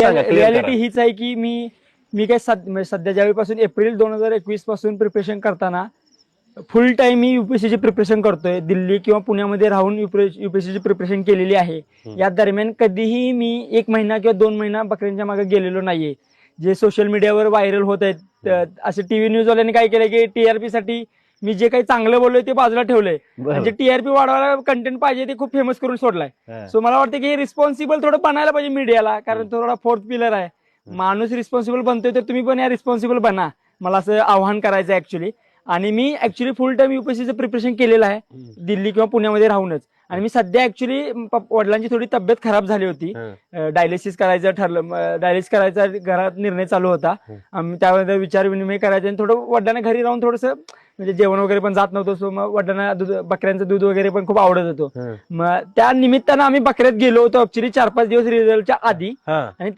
Reality हीच आहे की मी काय सध्या ज्यावेळीपासून एप्रिल 2021 पासून प्रिपरेशन करताना फुल टाइम मी युपीएससीची प्रिपरेशन करतोय. दिल्ली किंवा पुण्यामध्ये राहून युपीएससीची प्रिपरेशन केलेली आहे. या दरम्यान कधीही मी 1 महिना किंवा 2 महिना बकऱ्यांच्या मागे गेलेलो नाहीये. जे सोशल मीडियावर व्हायरल होत आहेत असे टीव्ही न्यूज वाल्यांनी काय केलंय की टीआरपी साठी मी जे काही चांगलं बोललोय ते बाजूला ठेवलंय. म्हणजे टीआरपी वाढवायला कंटेंट पाहिजे ते खूप फेमस करून सोडलाय. सो मला वाटतं की रिस्पॉन्सिबल थोडं बनायला पाहिजे मीडियाला, कारण थोडा फोर्थ पिलर आहे. माणूस रिस्पॉन्सिबल बनतोय तर तुम्ही पण या रिस्पॉन्सिबल बना, मला असं आव्हान करायचं ऍक्च्युली. आणि मी ऍक्च्युली फुल टाइम युपीएससीचं प्रिपरेशन केलेलं आहे दिल्ली किंवा पुण्यामध्ये राहूनच. आणि मी सध्या ऍक्च्युली वडिलांची थोडी तब्येत खराब झाली होती, डायलिसिस करायचं ठरलं, डायलिसिस करायचा घरात निर्णय चालू होता. त्यामध्ये विचार विनिमय करायचे आणि थोडं वडिलांना घरी राहून थोडंसं म्हणजे जेवण वगैरे पण जात नव्हतं. सो मग वडिलांना बकऱ्यांचं दूध वगैरे पण खूप आवडत होतं. मग त्या निमित्तानं आम्ही बकऱ्यात गेलो होतो ऍक्च्युली 4-5 दिवस रिझल्टच्या आधी. आणि त्या